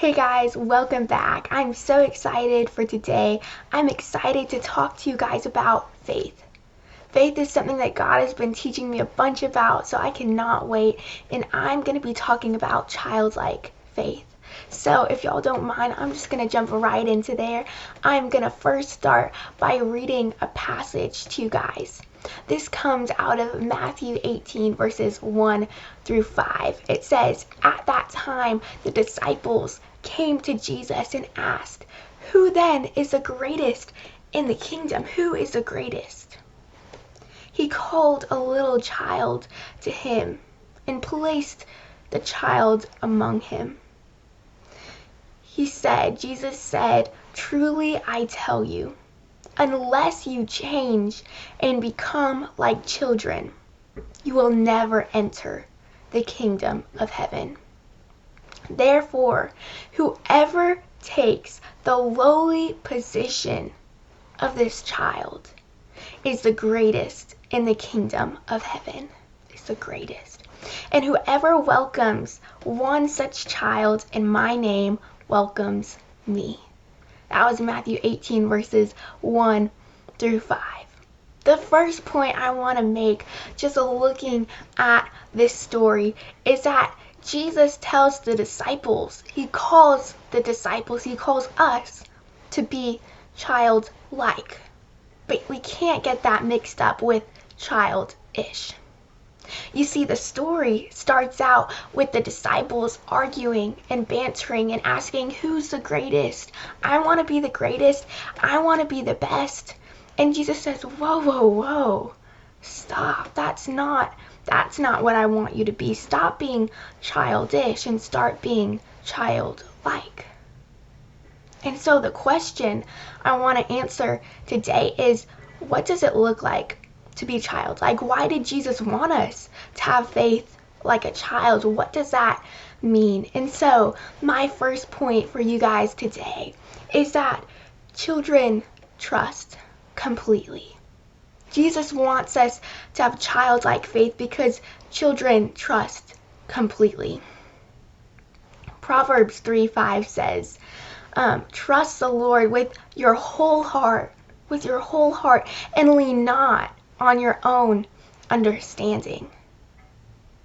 Hey guys, welcome back. I'm so excited for today. I'm excited to talk to you guys about faith. Faith is something that God has been teaching me a bunch about, so I cannot wait. And I'm going to be talking about childlike faith. So if y'all don't mind, I'm just going to jump right into there. I'm going to first start by reading a passage to you guys. This comes out of Matthew 18 verses 1 through 5. It says, "At that time the disciples came to Jesus and asked, 'Who then is the greatest in the kingdom? Who is the greatest?' He called a little child to him and placed the child among him. Jesus said, 'Truly I tell you, unless you change and become like children, you will never enter the kingdom of heaven. Therefore, whoever takes the lowly position of this child is the greatest in the kingdom of heaven.'" Is the greatest. "And whoever welcomes one such child in my name welcomes me." That was Matthew 18 verses 1 through 5. The first point I want to make, just looking at this story, is that Jesus tells the disciples, he calls us to be childlike. But we can't get that mixed up with childish. You see, the story starts out with the disciples arguing and bantering and asking, "Who's the greatest? I want to be the greatest. I want to be the best." And Jesus says, "Whoa, whoa, whoa. Stop. That's not what I want you to be. Stop being childish and start being childlike." And so the question I want to answer today is, what does it look like to be childlike? Why did Jesus want us to have faith like a child? What does that mean? And so my first point for you guys today is that children trust completely. Jesus wants us to have childlike faith because children trust completely. Proverbs 3:5 says, "Trust the Lord with your whole heart, and lean not on your own understanding.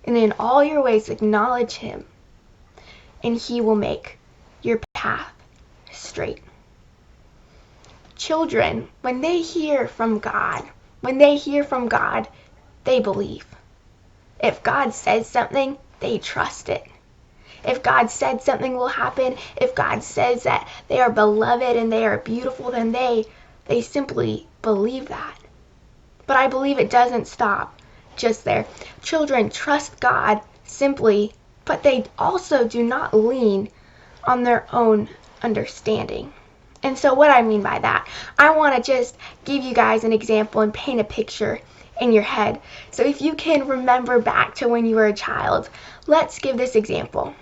And in all your ways acknowledge him, and he will make your path straight." Children, when they hear from God, they believe. If God says something, they trust it. If God said something will happen, if God says that they are beloved and they are beautiful, then they simply believe that. But I believe it doesn't stop just there. Children trust God simply, but they also do not lean on their own understanding. And so what I mean by that, I want to just give you guys an example and paint a picture in your head. So if you can remember back to when you were a child, let's give this example.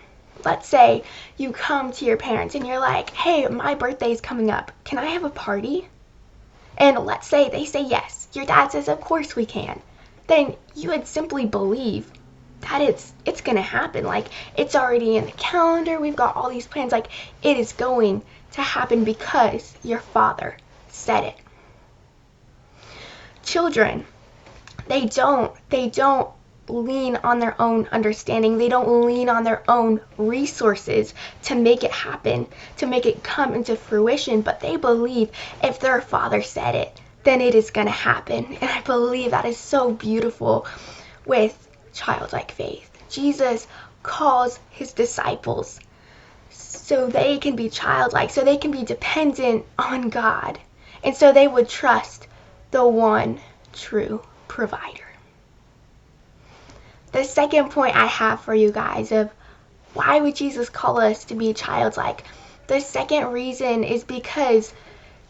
Let's say you come to your parents and you're like, "Hey, my birthday's coming up. Can I have a party?" And let's say they say yes. Your dad says, "Of course we can." Then you would simply believe that it's going to happen. Like, it's already in the calendar. We've got all these plans. Like, it is going to happen because your father said it. Children, they don't lean on their own understanding. They don't lean on their own resources to make it happen, to make it come into fruition, but they believe if their father said it, then it is going to happen. And I believe that is so beautiful with childlike faith. Jesus calls his disciples so they can be childlike, so they can be dependent on God, and so they would trust the one true provider. The second point I have for you guys of why would Jesus call us to be childlike? The second reason is because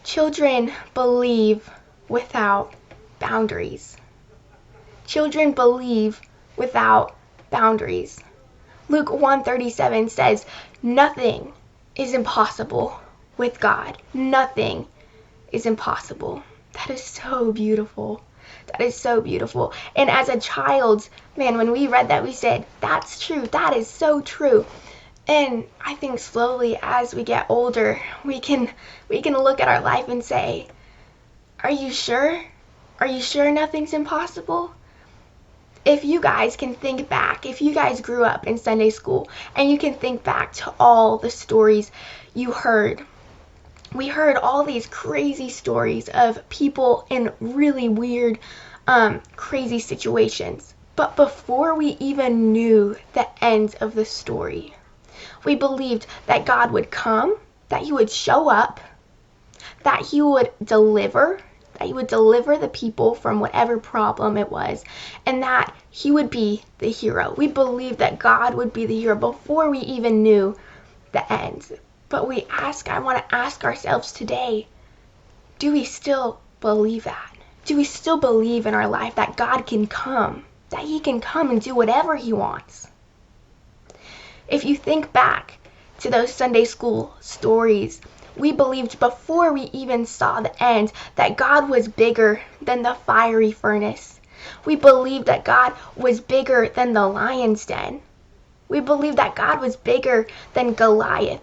children believe without boundaries. Children believe without boundaries. Luke 1:37 says, "Nothing is impossible with God." Nothing is impossible. That is so beautiful. That is so beautiful. And as a child, man, when we read that, we said, "That's true. That is so true." And I think slowly as we get older, we can look at our life and say, are you sure? Are you sure nothing's impossible? If you guys can think back, if you guys grew up in Sunday school and you can think back to all the stories you heard, we heard all these crazy stories of people in really weird, crazy situations. But before we even knew the end of the story, we believed that God would come, that he would show up, that he would deliver, the people from whatever problem it was, and that he would be the hero. We believed that God would be the hero before we even knew the end. But I want to ask ourselves today, do we still believe that? Do we still believe in our life that God can come, that he can come and do whatever he wants? If you think back to those Sunday school stories, we believed before we even saw the end that God was bigger than the fiery furnace. We believed that God was bigger than the lion's den. We believed that God was bigger than Goliath.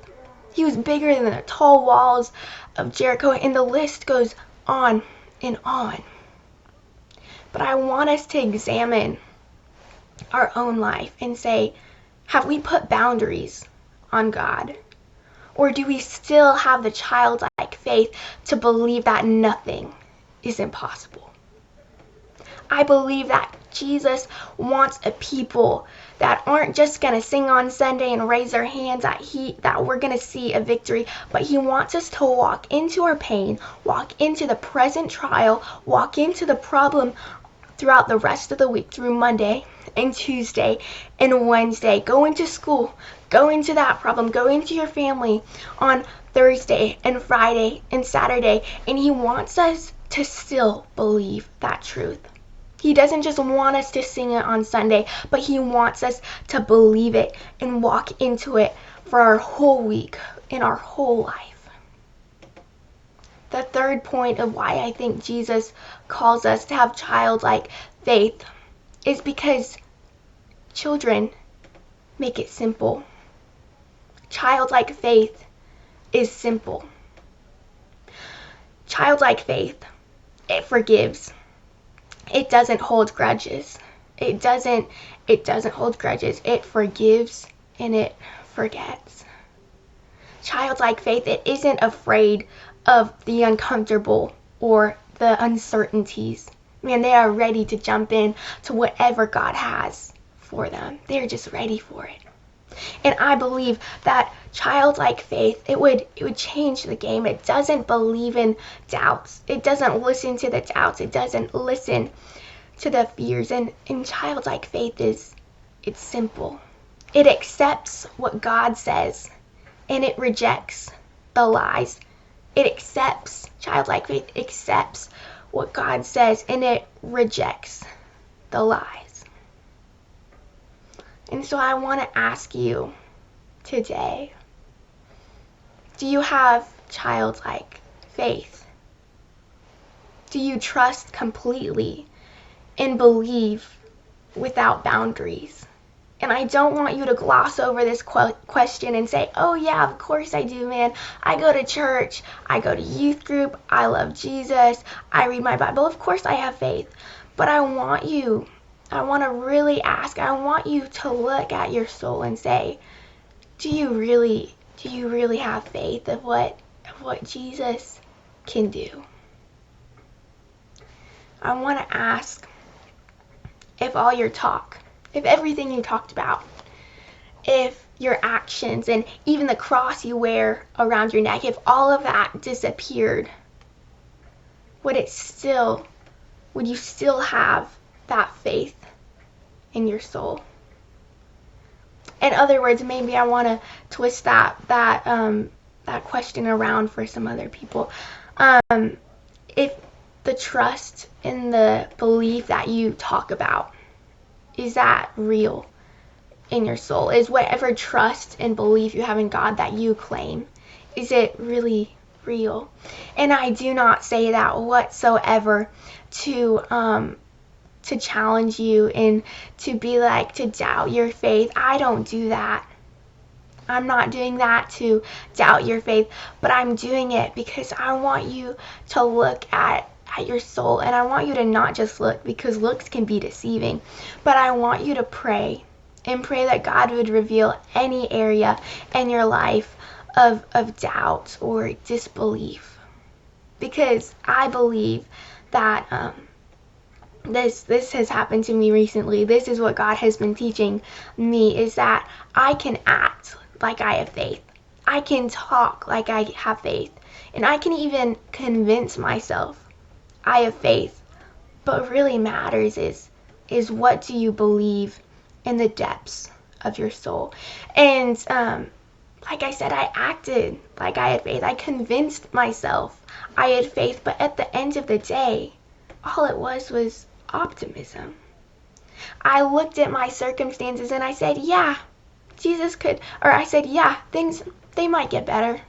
He was bigger than the tall walls of Jericho, and the list goes on and on. But I want us to examine our own life and say, have we put boundaries on God? Or do we still have the childlike faith to believe that nothing is impossible? I believe that Jesus wants a people that aren't just going to sing on Sunday and raise their hands that we're going to see a victory, but he wants us to walk into our pain, walk into the present trial, walk into the problem throughout the rest of the week, through Monday and Tuesday and Wednesday. Go into school, go into that problem, go into your family on Thursday and Friday and Saturday, and he wants us to still believe that truth. He doesn't just want us to sing it on Sunday, but he wants us to believe it and walk into it for our whole week, in our whole life. The third point of why I think Jesus calls us to have childlike faith is because children make it simple. Childlike faith is simple. Childlike faith, it forgives. It doesn't hold grudges. It doesn't hold grudges. It forgives and it forgets. Childlike faith, it isn't afraid of the uncomfortable or the uncertainties. Man, they are ready to jump in to whatever God has for them. They're just ready for it. And I believe that childlike faith, it would change the game. It doesn't believe in doubts. It doesn't listen to the doubts. It doesn't listen to the fears. And childlike faith it's simple. It accepts what God says and it rejects the lies. Childlike faith accepts what God says and it rejects the lies. And so I want to ask you today, do you have childlike faith? Do you trust completely and believe without boundaries? And I don't want you to gloss over this question and say, oh yeah, of course I do, man. I go to church, I go to youth group, I love Jesus, I read my Bible, of course I have faith. But I want to really ask, I want you to look at your soul and say, do you really have faith of what Jesus can do? I want to ask if all your talk, if everything you talked about, if your actions and even the cross you wear around your neck, if all of that disappeared, would you still have that faith in your soul? In other words, maybe I want to twist that question around for some other people. If the trust and the belief that you talk about, is that real in your soul? Is whatever trust and belief you have in God that you claim, is it really real? And I do not say that whatsoever to challenge you and to be like, to doubt your faith. I don't do that. I'm not doing that to doubt your faith, but I'm doing it because I want you to look at your soul, and I want you to not just look, because looks can be deceiving, but I want you to pray and pray that God would reveal any area in your life of doubt or disbelief, because I believe that this has happened to me recently. This is what God has been teaching me, is that I can act like I have faith. I can talk like I have faith. And I can even convince myself I have faith. But what really matters is what do you believe in the depths of your soul. And like I said, I acted like I had faith. I convinced myself I had faith. But at the end of the day, all it was optimism. I looked at my circumstances and I said, yeah, Jesus could, or I said, yeah, things, they might get better.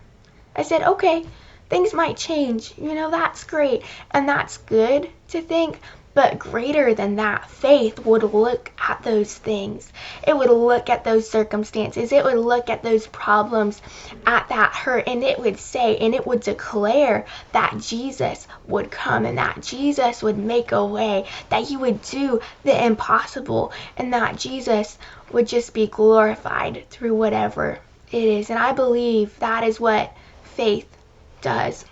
I said, okay, things might change. That's great. And that's good to think. But greater than that, faith would look at those things. It would look at those circumstances. It would look at those problems, at that hurt, and it would say, and it would declare that Jesus would come and that Jesus would make a way, that he would do the impossible, and that Jesus would just be glorified through whatever it is. And I believe that is what faith does.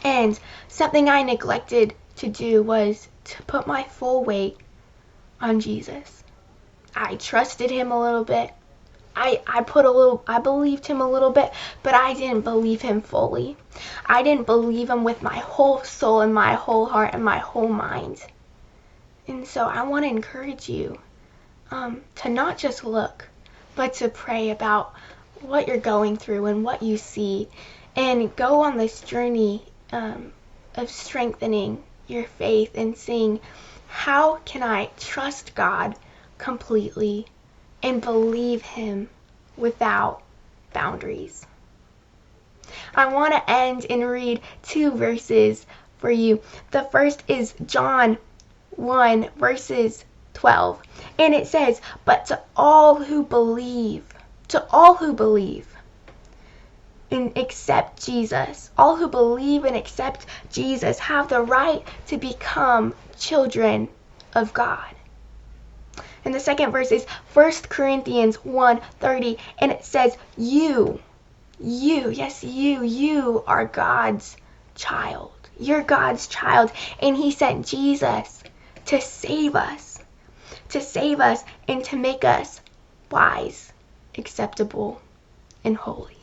And something I neglected to do was to put my full weight on Jesus. I trusted him a little bit. I believed him a little bit, but I didn't believe him fully. I didn't believe him with my whole soul and my whole heart and my whole mind. And so I want to encourage you to not just look, but to pray about what you're going through and what you see, and go on this journey of strengthening your faith and seeing, how can I trust God completely and believe him without boundaries. I want to end and read 2 verses for you. The first is John 1 verses 12, and it says, but to all who believe and accept Jesus, all who believe and accept Jesus have the right to become children of God. And the second verse is 1 Corinthians 1:30, and it says, you are God's child. You're God's child, and he sent Jesus to save us and to make us wise, acceptable, and holy.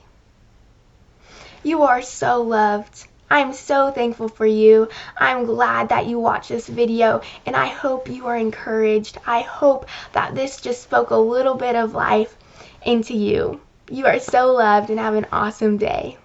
You are so loved. I'm so thankful for you. I'm glad that you watched this video, and I hope you are encouraged. I hope that this just spoke a little bit of life into you. You are so loved, and have an awesome day.